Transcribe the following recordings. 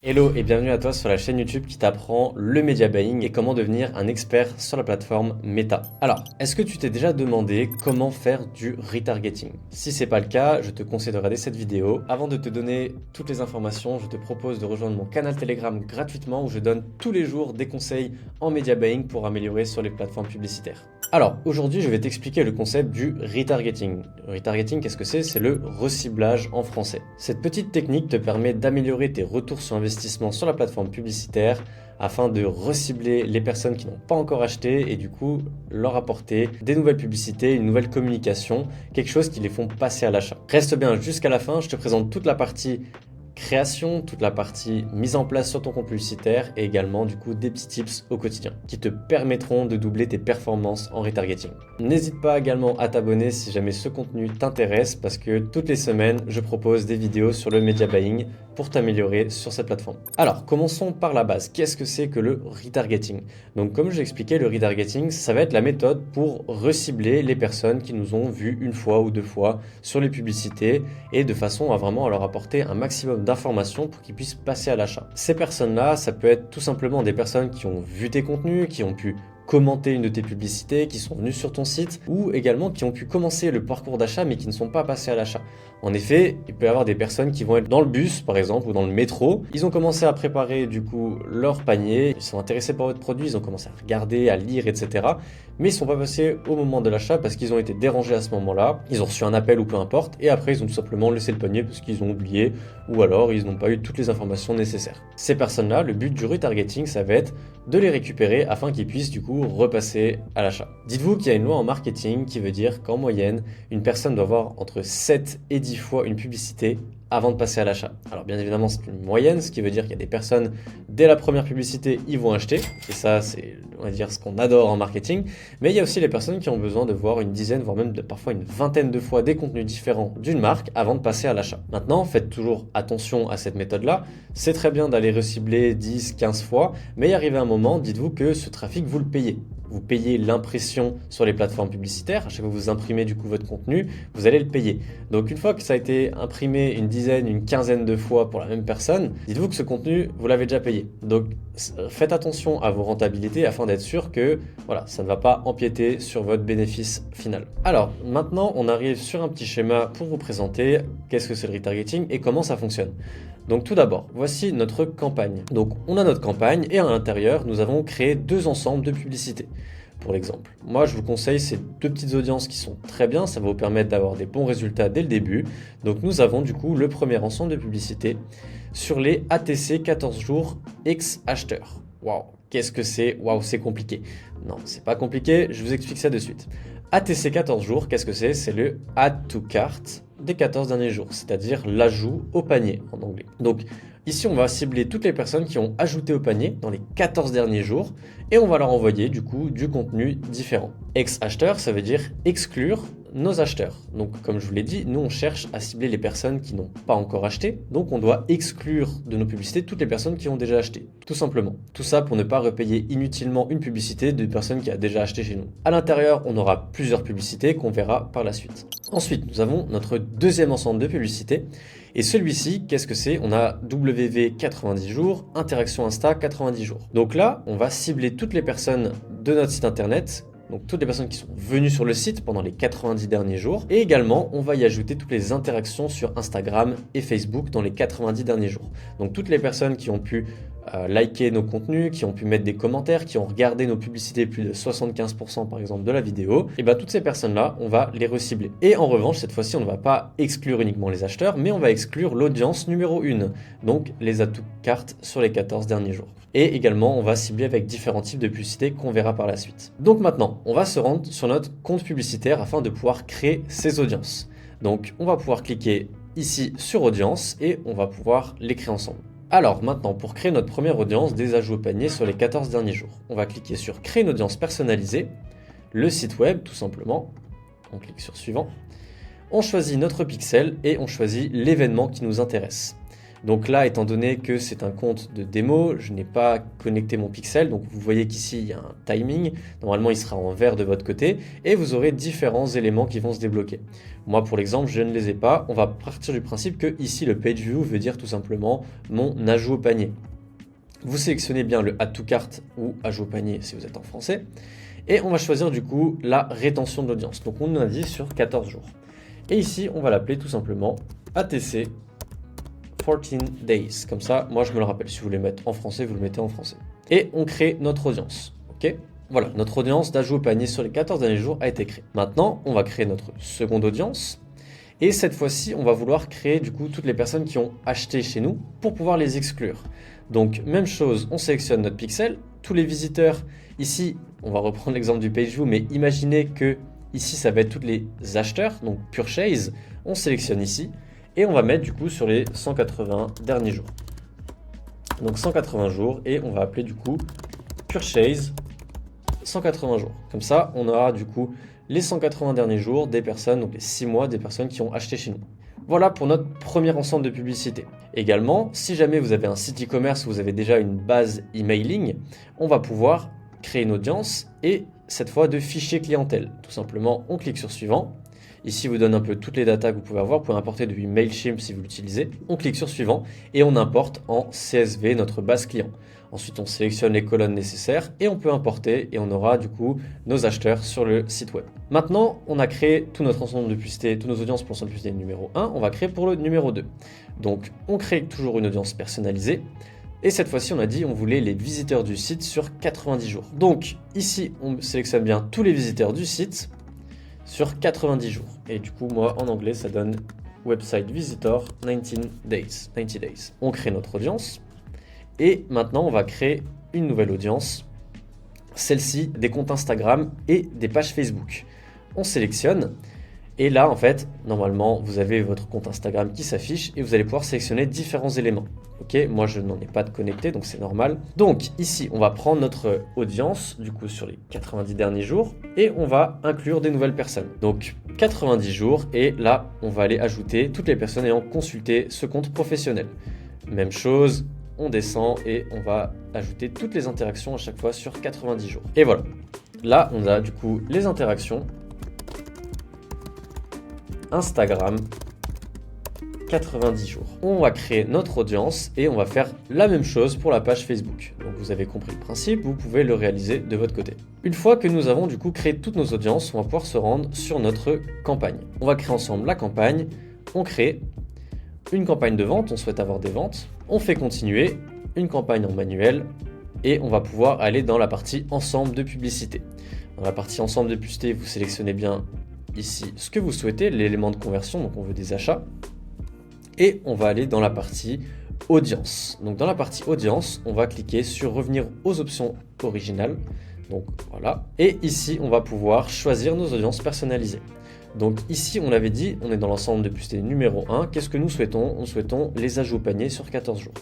Hello et bienvenue à toi sur la chaîne YouTube qui t'apprend le media buying et comment devenir un expert sur la plateforme Meta. Alors, est-ce que tu t'es déjà demandé comment faire du retargeting? Si c'est pas le cas, je te conseille de regarder cette vidéo. Avant de te donner toutes les informations, je te propose de rejoindre mon canal Telegram gratuitement où je donne tous les jours des conseils en media buying pour améliorer sur les plateformes publicitaires. Alors, aujourd'hui, je vais t'expliquer le concept du retargeting. Le retargeting, qu'est-ce que c'est? C'est le reciblage en français. Cette petite technique te permet d'améliorer tes retours sur investissement sur la plateforme publicitaire afin de recibler les personnes qui n'ont pas encore acheté et du coup leur apporter des nouvelles publicités, une nouvelle communication, quelque chose qui les font passer à l'achat. Reste bien jusqu'à la fin, je te présente toute la partie création, toute la partie mise en place sur ton compte publicitaire et également du coup des petits tips au quotidien qui te permettront de doubler tes performances en retargeting. N'hésite pas également à t'abonner si jamais ce contenu t'intéresse parce que toutes les semaines je propose des vidéos sur le media buying pour t'améliorer sur cette plateforme. Alors commençons par la base. Qu'est-ce que c'est que le retargeting? Donc comme je l'expliquais, le retargeting ça va être la méthode pour recibler les personnes qui nous ont vues une fois ou deux fois sur les publicités et de façon à vraiment leur apporter un maximum d'informations pour qu'ils puissent passer à l'achat. Ces personnes-là, ça peut être tout simplement des personnes qui ont vu tes contenus, qui ont pu commenter une de tes publicités, qui sont venus sur ton site ou également qui ont pu commencer le parcours d'achat mais qui ne sont pas passés à l'achat. En effet, il peut y avoir des personnes qui vont être dans le bus par exemple ou dans le métro. Ils ont commencé à préparer du coup leur panier, ils sont intéressés par votre produit, ils ont commencé à regarder, à lire, etc. Mais ils ne sont pas passés au moment de l'achat parce qu'ils ont été dérangés à ce moment-là. Ils ont reçu un appel ou peu importe et après ils ont tout simplement laissé le panier parce qu'ils ont oublié ou alors ils n'ont pas eu toutes les informations nécessaires. Ces personnes-là, le but du retargeting, ça va être de les récupérer afin qu'ils puissent du coup repasser à l'achat. Dites-vous qu'il y a une loi en marketing qui veut dire qu'en moyenne, une personne doit voir entre 7 et 10 fois une publicité avant de passer à l'achat. Alors bien évidemment c'est une moyenne, ce qui veut dire qu'il y a des personnes, dès la première publicité, ils vont acheter, et ça c'est on va dire ce qu'on adore en marketing, mais il y a aussi les personnes qui ont besoin de voir une dizaine, voire même parfois une vingtaine de fois des contenus différents d'une marque avant de passer à l'achat. Maintenant, faites toujours attention à cette méthode-là, c'est très bien d'aller recibler 10, 15 fois, mais arrivé à un moment, dites-vous que ce trafic, vous le payez. Vous payez l'impression sur les plateformes publicitaires. À chaque fois que vous imprimez du coup votre contenu, vous allez le payer. Donc une fois que ça a été imprimé une dizaine, une quinzaine de fois pour la même personne, dites-vous que ce contenu, vous l'avez déjà payé. Donc faites attention à vos rentabilités afin d'être sûr que voilà, ça ne va pas empiéter sur votre bénéfice final. Alors maintenant, on arrive sur un petit schéma pour vous présenter qu'est-ce que c'est le retargeting et comment ça fonctionne. Donc tout d'abord, voici notre campagne. Donc on a notre campagne et à l'intérieur, nous avons créé deux ensembles de publicités. Pour l'exemple, moi je vous conseille ces deux petites audiences qui sont très bien, ça va vous permettre d'avoir des bons résultats dès le début. Donc nous avons du coup le premier ensemble de publicités sur les ATC 14 jours ex-acheteurs. Waouh, qu'est-ce que c'est? Waouh, c'est compliqué. Non, c'est pas compliqué, je vous explique ça de suite. ATC 14 jours, qu'est-ce que c'est? C'est le Add to Cart des 14 derniers jours, c'est-à-dire l'ajout au panier en anglais. Donc ici, on va cibler toutes les personnes qui ont ajouté au panier dans les 14 derniers jours et on va leur envoyer du coup du contenu différent. Ex-acheteur, ça veut dire exclure nos acheteurs. Donc comme je vous l'ai dit, nous on cherche à cibler les personnes qui n'ont pas encore acheté, donc on doit exclure de nos publicités toutes les personnes qui ont déjà acheté, tout simplement. Tout ça pour ne pas repayer inutilement une publicité de personne qui a déjà acheté chez nous. À l'intérieur, on aura plusieurs publicités qu'on verra par la suite. Ensuite, nous avons notre deuxième ensemble de publicités. Et celui-ci, qu'est-ce que c'est? On a WV 90 jours, interaction Insta 90 jours. Donc là, on va cibler toutes les personnes de notre site internet, donc toutes les personnes qui sont venues sur le site pendant les 90 derniers jours. Et également, on va y ajouter toutes les interactions sur Instagram et Facebook dans les 90 derniers jours. Donc toutes les personnes qui ont pu liker nos contenus, qui ont pu mettre des commentaires, qui ont regardé nos publicités plus de 75% par exemple de la vidéo, et bien toutes ces personnes-là, on va les recibler. Et en revanche, cette fois-ci, on ne va pas exclure uniquement les acheteurs, mais on va exclure l'audience numéro 1, donc les add to cart sur les 14 derniers jours. Et également, on va cibler avec différents types de publicités qu'on verra par la suite. Donc maintenant, on va se rendre sur notre compte publicitaire afin de pouvoir créer ces audiences. Donc on va pouvoir cliquer ici sur audience et on va pouvoir les créer ensemble. Alors maintenant, pour créer notre première audience des ajouts au panier sur les 14 derniers jours, on va cliquer sur créer une audience personnalisée, le site web tout simplement, on clique sur suivant, on choisit notre pixel et on choisit l'événement qui nous intéresse. Donc là, étant donné que c'est un compte de démo, je n'ai pas connecté mon pixel. Donc vous voyez qu'ici, il y a un timing. Normalement, il sera en vert de votre côté et vous aurez différents éléments qui vont se débloquer. Moi, pour l'exemple, je ne les ai pas. On va partir du principe que ici, le page view veut dire tout simplement mon ajout au panier. Vous sélectionnez bien le Add to Cart ou ajout au panier si vous êtes en français. Et on va choisir du coup la rétention de l'audience. Donc on a dit sur 14 jours. Et ici, on va l'appeler tout simplement ATC 14 days. Comme ça, moi je me le rappelle. Si vous voulez mettre en français, vous le mettez en français. Et on crée notre audience. Ok ? Voilà, notre audience d'ajout au panier sur les 14 derniers jours a été créée. Maintenant, on va créer notre seconde audience. Et cette fois-ci, on va vouloir créer du coup toutes les personnes qui ont acheté chez nous pour pouvoir les exclure. Donc même chose, on sélectionne notre pixel. Tous les visiteurs, ici, on va reprendre l'exemple du page view, mais imaginez que ici, ça va être tous les acheteurs, donc purchase. On sélectionne ici. Et on va mettre du coup sur les 180 derniers jours. Donc 180 jours et on va appeler du coup purchase 180 jours. Comme ça, on aura du coup les 180 derniers jours des personnes, donc les 6 mois des personnes qui ont acheté chez nous. Voilà pour notre premier ensemble de publicité. Également, si jamais vous avez un site e-commerce où vous avez déjà une base emailing, on va pouvoir créer une audience et cette fois de fichier clientèle. Tout simplement, on clique sur suivant. Ici, vous donne un peu toutes les datas que vous pouvez avoir. Vous pouvez importer depuis Mailchimp si vous l'utilisez. On clique sur suivant et on importe en CSV notre base client. Ensuite, on sélectionne les colonnes nécessaires et on peut importer et on aura du coup nos acheteurs sur le site web. Maintenant, on a créé tout notre ensemble de publicités, toutes nos audiences pour l'ensemble de publicité numéro 1. On va créer pour le numéro 2. Donc, on crée toujours une audience personnalisée. Et cette fois-ci, on a dit on voulait les visiteurs du site sur 90 jours. Donc, ici, on sélectionne bien tous les visiteurs du site sur 90 jours. Et du coup, moi, en anglais, ça donne Website Visitor 90 days. On crée notre audience. Et maintenant, on va créer une nouvelle audience. Celle-ci, des comptes Instagram et des pages Facebook. On sélectionne. Et là, en fait, normalement, vous avez votre compte Instagram qui s'affiche et vous allez pouvoir sélectionner différents éléments. Ok, moi, je n'en ai pas de connecté, donc c'est normal. Donc, ici, on va prendre notre audience, du coup, sur les 90 derniers jours et on va inclure des nouvelles personnes. Donc, 90 jours et là, on va aller ajouter toutes les personnes ayant consulté ce compte professionnel. Même chose, on descend et on va ajouter toutes les interactions à chaque fois sur 90 jours. Et voilà. Là, on a du coup les interactions. Instagram, 90 jours. On va créer notre audience et on va faire la même chose pour la page Facebook. Donc vous avez compris le principe, vous pouvez le réaliser de votre côté. Une fois que nous avons du coup créé toutes nos audiences, on va pouvoir se rendre sur notre campagne. On va créer ensemble la campagne, on crée une campagne de vente, on souhaite avoir des ventes, on fait continuer, une campagne en manuel et on va pouvoir aller dans la partie ensemble de publicité. Dans la partie ensemble de publicité, vous sélectionnez bien ici ce que vous souhaitez, l'élément de conversion, donc on veut des achats. Et on va aller dans la partie audience. Donc dans la partie audience, on va cliquer sur revenir aux options originales. Donc voilà. Et ici, on va pouvoir choisir nos audiences personnalisées. Donc ici, on l'avait dit, on est dans l'ensemble de publicité numéro 1. Qu'est-ce que nous souhaitons ? Nous souhaitons les ajouts au panier sur 14 jours.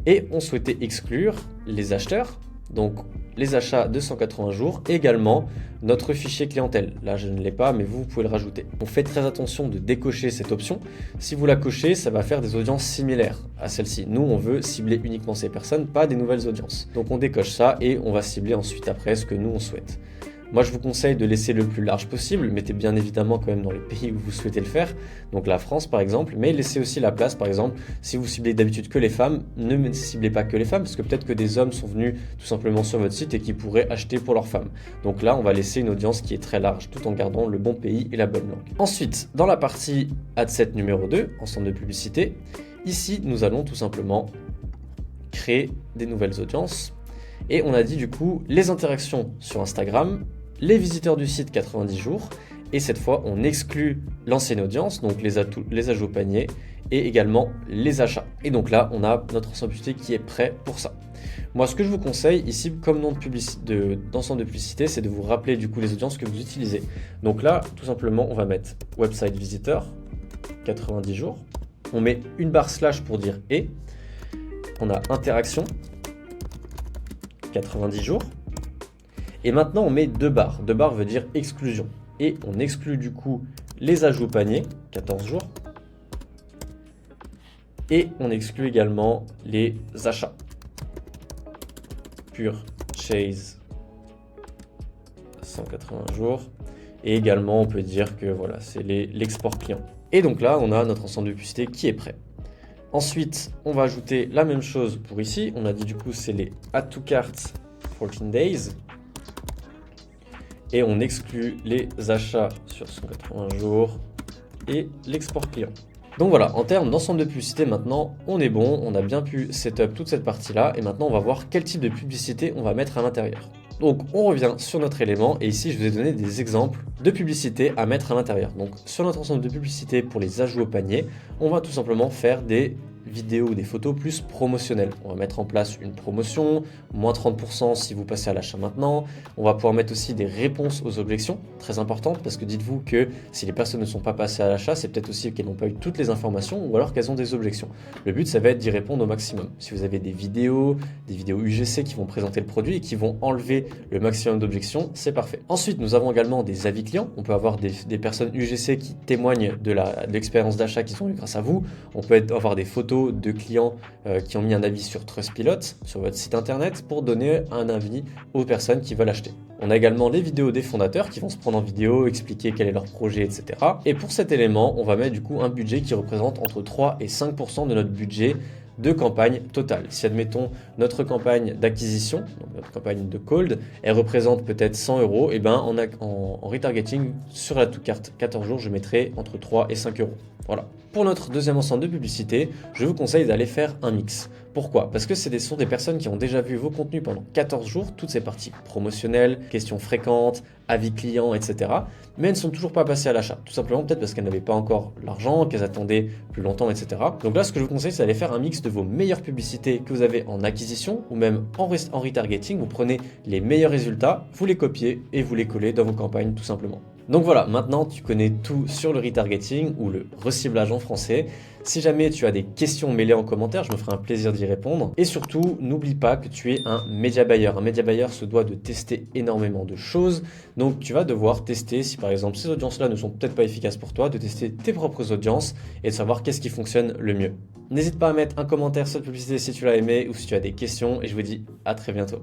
Et on souhaitait exclure les acheteurs. Donc les achats de 180 jours, également notre fichier clientèle. Là, je ne l'ai pas, mais vous pouvez le rajouter. On fait très attention de décocher cette option. Si vous la cochez, ça va faire des audiences similaires à celle-ci. Nous, on veut cibler uniquement ces personnes, pas des nouvelles audiences. Donc on décoche ça et on va cibler ensuite après ce que nous, on souhaite. Moi, je vous conseille de laisser le plus large possible. Mettez bien évidemment quand même dans les pays où vous souhaitez le faire. Donc la France, par exemple. Mais laissez aussi la place, par exemple, si vous ciblez d'habitude que les femmes, ne ciblez pas que les femmes, parce que peut-être que des hommes sont venus tout simplement sur votre site et qui pourraient acheter pour leurs femmes. Donc là, on va laisser une audience qui est très large, tout en gardant le bon pays et la bonne langue. Ensuite, dans la partie Ad-set numéro 2, ensemble de publicité, ici, nous allons tout simplement créer des nouvelles audiences. Et on a dit du coup les interactions sur Instagram, les visiteurs du site 90 jours, et cette fois on exclut l'ancienne audience, donc les ajouts au panier, et également les achats. Et donc là on a notre ensemble de publicité qui est prêt pour ça. Moi ce que je vous conseille ici comme nom d'ensemble de publicité, c'est de vous rappeler du coup les audiences que vous utilisez. Donc là tout simplement on va mettre website visitor 90 jours, on met une barre slash pour dire et, on a interaction 90 jours. Et maintenant, on met 2 barres. 2 barres veut dire exclusion. Et on exclut du coup les ajouts au panier, 14 jours. Et on exclut également les achats. Purchase 180 jours. Et également, on peut dire que voilà, c'est l'export client. Et donc là, on a notre ensemble de publicités qui est prêt. Ensuite, on va ajouter la même chose pour ici. On a dit du coup, c'est les add to cart 14 days. Et on exclut les achats sur 180 jours et l'export client. Donc voilà, en termes d'ensemble de publicité, maintenant, on est bon. On a bien pu setup toute cette partie-là. Et maintenant, on va voir quel type de publicité on va mettre à l'intérieur. Donc on revient sur notre élément et ici je vous ai donné des exemples de publicités à mettre à l'intérieur. Donc sur notre ensemble de publicités pour les ajouts au panier, on va tout simplement faire des vidéos ou des photos plus promotionnelles. On va mettre en place une promotion, moins 30% si vous passez à l'achat maintenant. On va pouvoir mettre aussi des réponses aux objections, très importantes, parce que dites-vous que si les personnes ne sont pas passées à l'achat, c'est peut-être aussi qu'elles n'ont pas eu toutes les informations ou alors qu'elles ont des objections. Le but, ça va être d'y répondre au maximum. Si vous avez des vidéos UGC qui vont présenter le produit et qui vont enlever le maximum d'objections, c'est parfait. Ensuite, nous avons également des avis clients. On peut avoir des personnes UGC qui témoignent de l'expérience d'achat qu'ils ont eu grâce à vous. On peut avoir des photos de clients qui ont mis un avis sur Trustpilot, sur votre site internet, pour donner un avis aux personnes qui veulent acheter. On a également les vidéos des fondateurs qui vont se prendre en vidéo, expliquer quel est leur projet, etc. Et pour cet élément, on va mettre du coup un budget qui représente entre 3 et 5% de notre budget de campagne totale. Si admettons notre campagne d'acquisition, donc notre campagne de cold, elle représente peut-être 100 €, et ben en retargeting sur la carte 14 jours, je mettrai entre 3 et 5 €. Voilà. Pour notre deuxième ensemble de publicité, je vous conseille d'aller faire un mix. Pourquoi? Parce que ce sont des personnes qui ont déjà vu vos contenus pendant 14 jours, toutes ces parties promotionnelles, questions fréquentes, avis clients, etc. Mais elles ne sont toujours pas passées à l'achat. Tout simplement peut-être parce qu'elles n'avaient pas encore l'argent, qu'elles attendaient plus longtemps, etc. Donc là, ce que je vous conseille, c'est d'aller faire un mix de vos meilleures publicités que vous avez en acquisition ou même en retargeting. Vous prenez les meilleurs résultats, vous les copiez et vous les collez dans vos campagnes tout simplement. Donc voilà, maintenant tu connais tout sur le retargeting ou le reciblage en français. Si jamais tu as des questions, mets-les en commentaire, je me ferai un plaisir d'y répondre. Et surtout, n'oublie pas que tu es un média buyer. Un média buyer se doit de tester énormément de choses. Donc tu vas devoir tester, si par exemple ces audiences-là ne sont peut-être pas efficaces pour toi, de tester tes propres audiences et de savoir qu'est-ce qui fonctionne le mieux. N'hésite pas à mettre un commentaire sur cette publicité si tu l'as aimé ou si tu as des questions et je vous dis à très bientôt.